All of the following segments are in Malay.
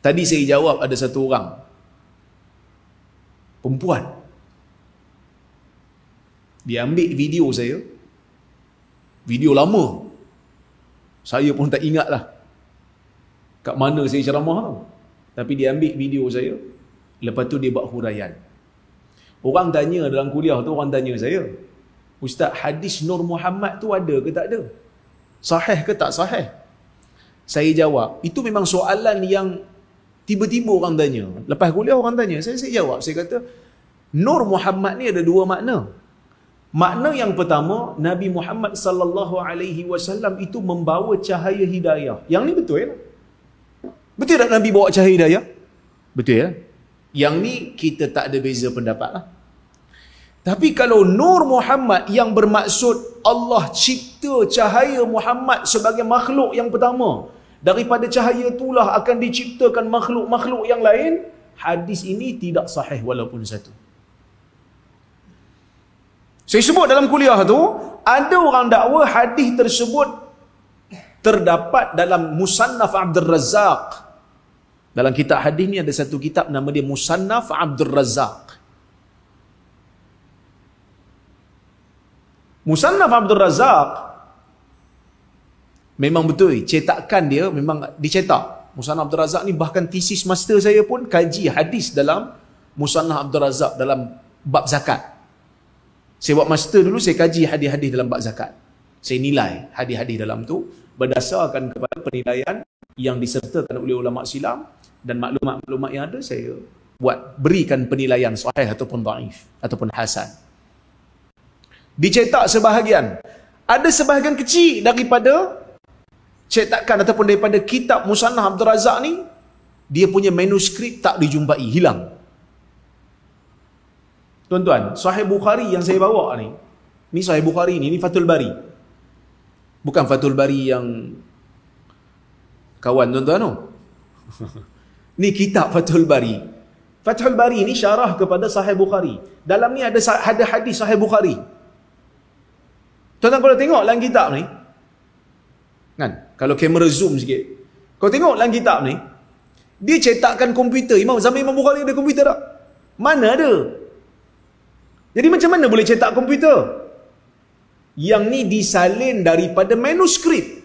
Tadi saya jawab ada satu orang perempuan, dia ambil video saya, video lama, saya pun tak ingat lah kat mana saya ceramah tu, tapi dia ambil video saya, lepas tu dia buat huraian. Orang tanya dalam kuliah tu, orang tanya saya, Ustaz, hadis Nur Muhammad tu ada ke tak ada? Sahih ke tak sahih? Saya jawab, itu memang soalan yang tiba-tiba orang tanya. Lepas kuliah orang tanya, saya jawab, saya kata, Nur Muhammad ni ada dua makna. Makna yang pertama, Nabi Muhammad sallallahu alaihi wasallam itu membawa cahaya hidayah. Yang ni betul ya? Betul tak Nabi bawa cahaya hidayah? Betul ya? Yang ni kita tak ada beza pendapat lah. Tapi kalau Nur Muhammad yang bermaksud Allah cipta cahaya Muhammad sebagai makhluk yang pertama, daripada cahaya itulah akan diciptakan makhluk-makhluk yang lain, hadis ini tidak sahih walaupun satu. Saya sebut dalam kuliah tu, ada orang dakwa hadis tersebut terdapat dalam Musannaf Abdul Razzaq. Dalam kitab hadis ni ada satu kitab nama dia Musannaf Abdul Razzaq. Musannaf Abdul Razzaq memang betul, cetakan dia memang dicetak. Musannaf Abdul Razzaq ni bahkan tesis master saya pun kaji hadis dalam Musannaf Abdul Razzaq dalam bab zakat. Saya buat master dulu, saya kaji hadis-hadis dalam bab zakat. Saya nilai hadis-hadis dalam tu berdasarkan kepada penilaian yang disertakan oleh ulama Islam dan maklumat-maklumat yang ada, saya berikan penilaian sahih ataupun dhaif ataupun hasan. Dicetak sebahagian. Ada sebahagian kecil daripada cetakan ataupun daripada kitab Musannaf Abdul Razzaq ni, dia punya manuskrip tak dijumpai, hilang. Tuan-tuan, Sahih Bukhari yang saya bawa ni Sahih Bukhari ni Fathul Bari. Bukan Fathul Bari yang kawan tuan-tuan tu. Ni kitab Fathul Bari. Fathul Bari ni syarah kepada Sahih Bukhari. Dalam ni ada hadis Sahih Bukhari. Tuan-tuan kalau tengok dalam kitab ni, kan, kalau kamera zoom sikit, kau tengok dalam kitab ni, dia cetakkan komputer. Zaman Imam Bukhari ada komputer tak? Mana ada? Jadi macam mana boleh cetak komputer? Yang ni disalin daripada manuskrip.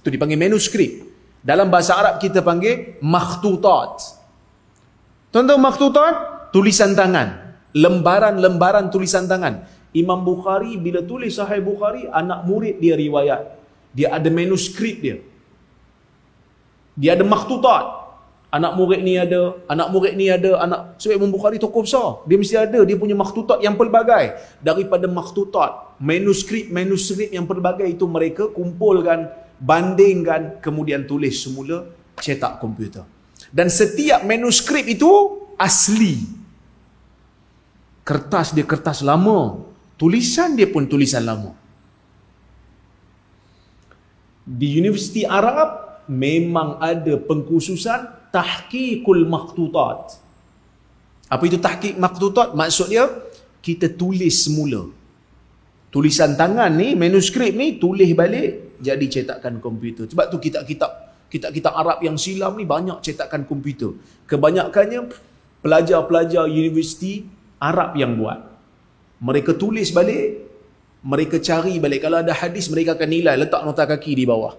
Itu dipanggil manuskrip. Dalam bahasa Arab kita panggil makhtutat. Tuan-tuan, makhtutat, tulisan tangan. Lembaran-lembaran tulisan tangan. Imam Bukhari bila tulis Sahih Bukhari, anak murid dia riwayat. Dia ada manuskrip dia. Dia ada makhtutat. Anak murid ni ada, anak murid ni ada, sebab Imam Bukhari tokoh besar. Dia mesti ada, dia punya makhtutat yang pelbagai. Daripada makhtutat, manuskrip yang pelbagai itu mereka kumpulkan, bandingkan, kemudian tulis semula, cetak komputer. Dan setiap manuskrip itu asli. Kertas dia kertas lama. Tulisan dia pun tulisan lama. Di Universiti Arab memang ada pengkhususan tahqiqul makhtutat. Apa itu tahqiq makhtutat? Maksud dia, kita tulis semula. Tulisan tangan ni, manuskrip ni, tulis balik, jadi cetakan komputer. Sebab tu kitab-kitab Arab yang silam ni banyak cetakan komputer. Kebanyakannya pelajar-pelajar universiti Arab yang buat. Mereka tulis balik, mereka cari balik. Kalau ada hadis, mereka akan nilai, letak nota kaki di bawah.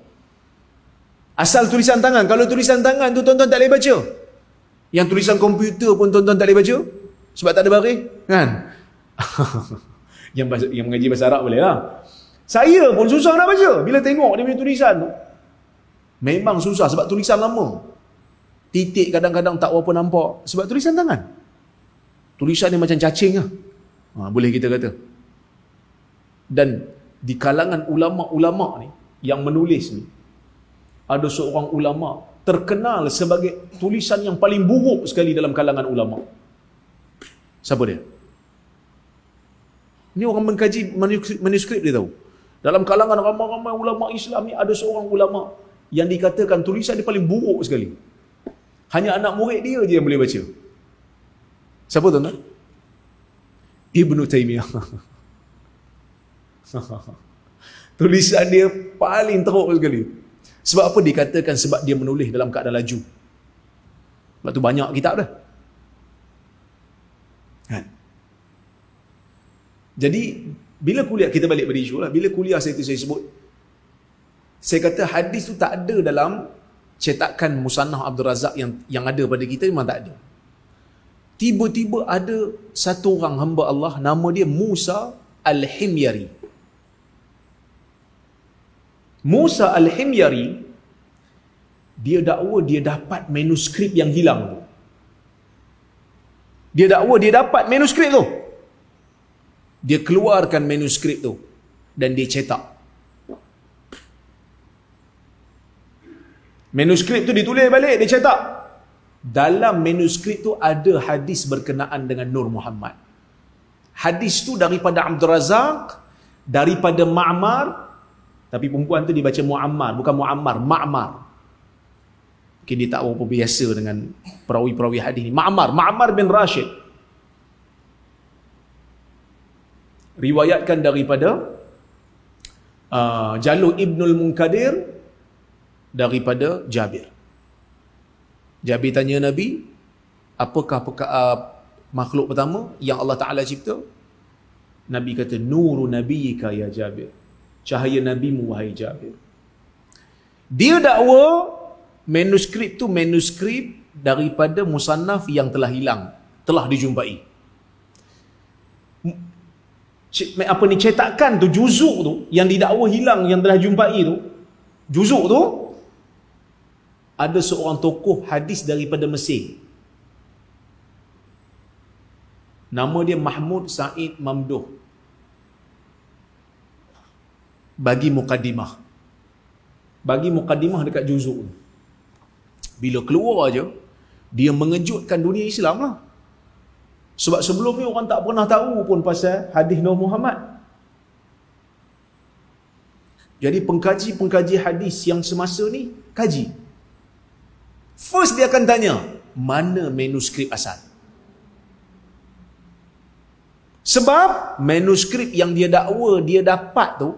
Asal tulisan tangan. Kalau tulisan tangan tu tuan-tuan tak boleh baca. Yang tulisan komputer pun tuan-tuan tak boleh baca. Sebab tak ada baris. Kan? yang mengaji bahasa Arab boleh lah. Saya pun susah nak baca. Bila tengok dia punya tulisan tu, memang susah sebab tulisan lama. Titik kadang-kadang tak berapa nampak. Sebab tulisan tangan. Tulisan dia macam cacing lah. Boleh kita kata. Dan di kalangan ulama-ulama ni, yang menulis ni, ada seorang ulama terkenal sebagai tulisan yang paling buruk sekali dalam kalangan ulama. Siapa dia? Ini orang mengkaji manuskrip dia tahu. Dalam kalangan ramai-ramai ulama Islam ni ada seorang ulama yang dikatakan tulisan dia paling buruk sekali. Hanya anak murid dia je yang boleh baca. Siapa tuan-tuan? Ibnu Taimiyah. Tulisan dia paling teruk sekali. Sebab apa dikatakan? Sebab dia menulis dalam keadaan laju. Sebab tu banyak kitab dah. Kan? Jadi, bila kuliah, kita balik pada isu lah. Bila kuliah saya sebut, saya kata hadis tu tak ada dalam cetakan Musannaf Abdul Razak yang ada pada kita, memang tak ada. Tiba-tiba ada satu orang hamba Allah, nama dia Musa Al-Himyari. Musa Al-Himyari, dia dakwa dia dapat manuskrip yang hilang tu. Dia dakwa dia dapat manuskrip tu. Dia keluarkan manuskrip tu dan dia cetak. Manuskrip tu ditulis balik, dia cetak. Dalam manuskrip tu ada hadis berkenaan dengan Nur Muhammad. Hadis tu daripada Abdul Razak, daripada Ma'mar, tapi perempuan tu dibaca Muammar, bukan Muammar, Ma'mar. Mungkin dia tak berapa biasa dengan perawi-perawi hadis ni. Ma'mar bin Rashid. Riwayatkan daripada Jalul Ibnul Munkadir daripada Jabir. Jabir tanya Nabi, apakah makhluk pertama yang Allah Ta'ala cipta? Nabi kata, Nuru Nabiyika ya Jabir. Cahaya Nabimu wahai Jabir. Dia dakwa manuskrip tu manuskrip daripada musannaf yang telah hilang, telah dijumpai. Apa ni, cetakan tu, juzuk tu yang didakwa hilang, yang telah jumpai tu, juzuk tu ada seorang tokoh hadis daripada Mesir. Nama dia Mahmud Said Mamduh. Bagi mukaddimah. Bagi mukaddimah dekat juzuk tu. Bila keluar aja, dia mengejutkan dunia Islam lah. Sebab sebelum ni orang tak pernah tahu pun pasal hadis Nur Muhammad. Jadi pengkaji-pengkaji hadis yang semasa ni kaji. First dia akan tanya, mana manuskrip asal? Sebab manuskrip yang dia dakwa dia dapat tu,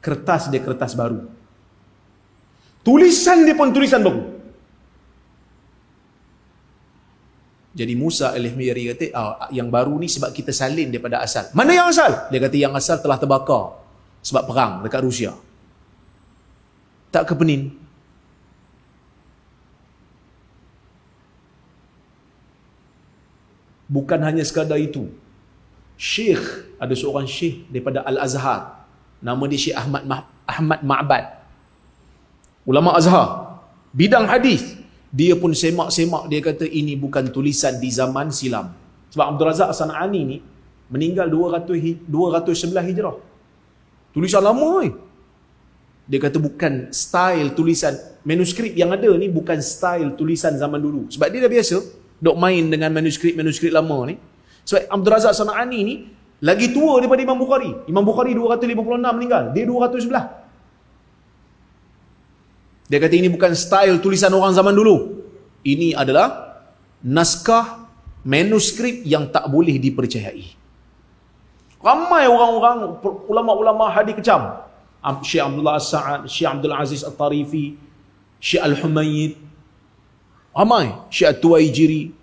kertas dia kertas baru. Tulisan dia pun tulisan baru. Jadi Musa Al-Himyari kata, yang baru ni sebab kita salin daripada asal. Mana yang asal? Dia kata yang asal telah terbakar sebab perang dekat Rusia. Tak ke penin? Bukan hanya sekadar itu. Syekh, ada seorang syekh daripada Al-Azhar. Nama dia Syekh Ahmad Ma'bad. Ulama Azhar. Bidang hadis. Dia pun semak-semak, dia kata ini bukan tulisan di zaman silam. Sebab Abdul Razak As-San'ani ni meninggal 211 Hijrah. Tulisan lama ni. Dia kata bukan style tulisan, manuskrip yang ada ni bukan style tulisan zaman dulu. Sebab dia dah biasa dok main dengan manuskrip lama ni. Sebab Abdul Razak As-San'ani ni lagi tua daripada Imam Bukhari. Imam Bukhari 256 meninggal, dia 211. Dia kata ini bukan style tulisan orang zaman dulu. Ini adalah naskah manuskrip yang tak boleh dipercayai. Ramai orang-orang, ulama-ulama hadis kecam. Syekh Abdullah As-Sa'ad, Syekh Abdul Aziz At-Tarifi, Syekh Al-Humayyid, ramai, Syekh At-Tuwaijiri.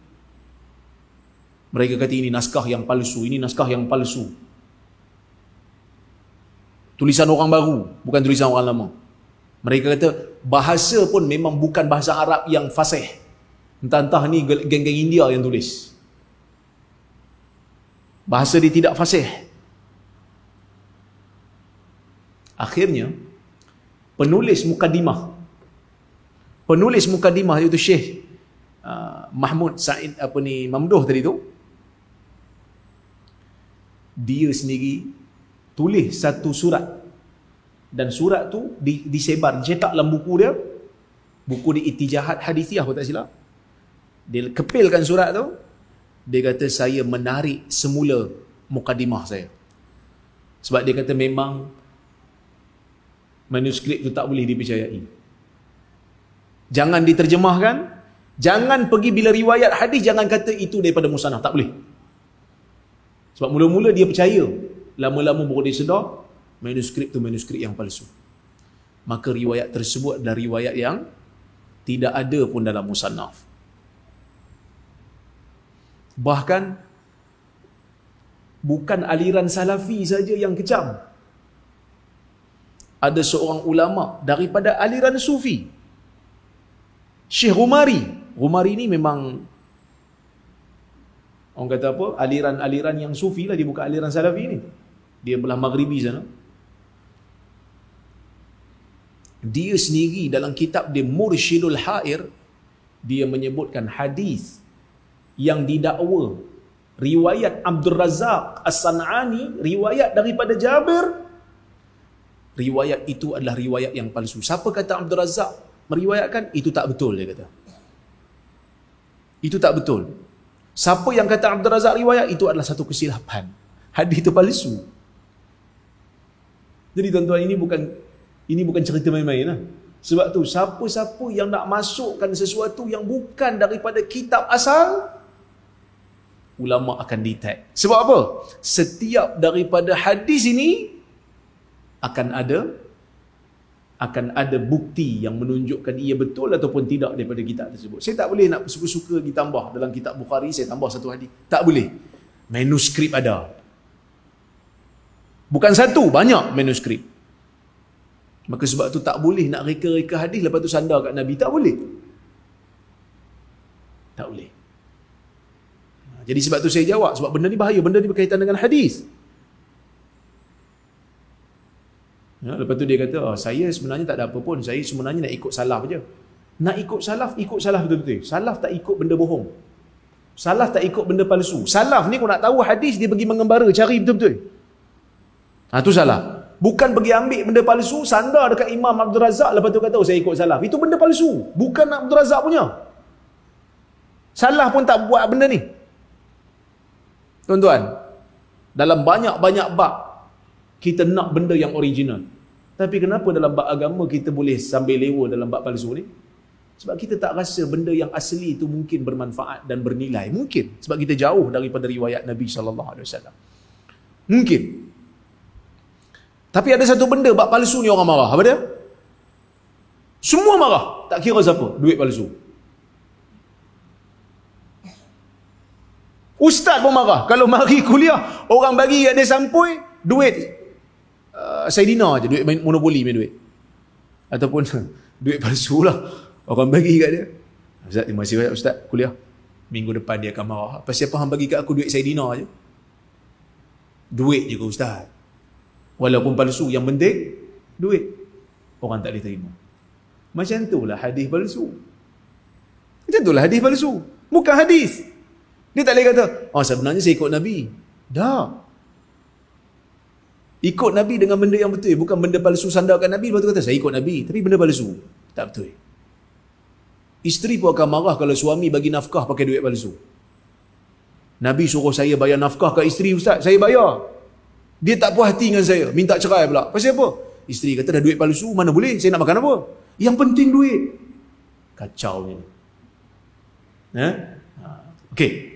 Mereka kata ini naskah yang palsu, ini naskah yang palsu. Tulisan orang baru, bukan tulisan orang lama. Mereka kata bahasa pun memang bukan bahasa Arab yang fasih. Entah-entah ni geng-geng India yang tulis. Bahasa dia tidak fasih. Akhirnya penulis mukaddimah iaitu Syekh Mahmud Said Mamduh tadi tu, dia sendiri tulis satu surat, dan surat tu disebar, cetak dalam buku dia Ittijahat Hadithiyah kalau tak silap. Dia kepilkan surat tu, dia kata saya menarik semula mukaddimah saya. Sebab dia kata memang manuskrip tu tak boleh dipercayai. Jangan diterjemahkan, jangan pergi bila riwayat hadis jangan kata itu daripada musannaf, tak boleh. Sebab mula-mula dia percaya, lama-lama baru dia sedar manuskrip tu manuskrip yang palsu. Maka riwayat tersebut adalah riwayat yang Tidak ada pun dalam musannaf. Bahkan bukan aliran salafi saja yang kecam. Ada seorang ulama daripada aliran sufi, Syekh Rumari. Rumari ni memang orang kata apa? Aliran-aliran yang sufi lah, dia bukan aliran salafi ni. Dia belah maghribi sana. Dia sendiri dalam kitab dia Mursyidul Hair, dia menyebutkan hadis yang didakwa riwayat Abdul Razak As-San'ani, riwayat daripada Jabir, riwayat itu adalah riwayat yang palsu. Siapa kata Abdul Razak meriwayatkan, itu tak betul, dia kata. Itu tak betul. Siapa yang kata Abdul Razak riwayat, itu adalah satu kesilapan. Hadis itu palsu. Jadi tuan-tuan, ini bukan cerita main-main lah. Sebab tu siapa-siapa yang nak masukkan sesuatu yang bukan daripada kitab asal, ulama akan detect. Sebab apa? Setiap daripada hadis ini akan ada bukti yang menunjukkan ia betul ataupun tidak daripada kitab tersebut. Saya tak boleh nak suka-suka ditambah dalam kitab Bukhari, saya tambah satu hadis. Tak boleh. Manuskrip ada. Bukan satu, banyak manuskrip. Maka sebab tu tak boleh nak reka-reka hadis lepas tu sandar kat Nabi. Tak boleh. Tak boleh. Jadi sebab tu saya jawab, sebab benda ni bahaya, benda ni berkaitan dengan hadis. Ya, lepas tu dia kata, saya sebenarnya tak ada apa pun, saya sebenarnya nak ikut salaf je. Nak ikut salaf betul-betul. Salaf tak ikut benda bohong. Salaf tak ikut benda palsu. Salaf ni kau nak tahu hadis, dia pergi mengembara, cari betul-betul. Tu salaf. Bukan pergi ambil benda palsu, sandar dekat Imam Abdul Razak, lepas tu kata, saya ikut salaf. Itu benda palsu. Bukan Abdul Razak punya. Salaf pun tak buat benda ni. Tuan-tuan, dalam banyak-banyak bab, kita nak benda yang original. Tapi kenapa dalam bab agama kita boleh sambil lewa dalam bab palsu ni? Sebab kita tak rasa benda yang asli itu mungkin bermanfaat dan bernilai. Mungkin. Sebab kita jauh daripada riwayat Nabi SAW. Mungkin. Tapi ada satu benda, bab palsu ni orang marah. Apa dia? Semua marah. Tak kira siapa. Duit palsu. Ustaz pun marah. Kalau mari kuliah, orang bagi kat dia sampoi, duit Saidina je, duit main monopoli, main duit. Ataupun duit palsu lah. Orang bagi kat dia. Ustaz, terima kasih banyak Ustaz, kuliah. Minggu depan dia akan marah. Pasal apa hang bagi kat aku duit Saidina je? Duit je ke Ustaz? Walaupun palsu, yang penting duit. Orang tak boleh terima. Macam itulah hadis palsu. Macam itulah hadis palsu. Bukan hadis. Dia tak boleh kata, sebenarnya saya ikut Nabi. Dah. Ikut Nabi dengan benda yang betul. Bukan benda palsu sandarkan Nabi, lepas tu kata, saya ikut Nabi. Tapi benda palsu. Tak betul. Isteri pun akan marah kalau suami bagi nafkah pakai duit palsu. Nabi suruh saya bayar nafkah kat isteri, Ustaz. Saya bayar. Dia tak puas hati dengan saya. Minta cerai pula. Pasal apa? Isteri kata, dah duit palsu, mana boleh? Saya nak makan apa? Yang penting duit. Kacau ni. Okey.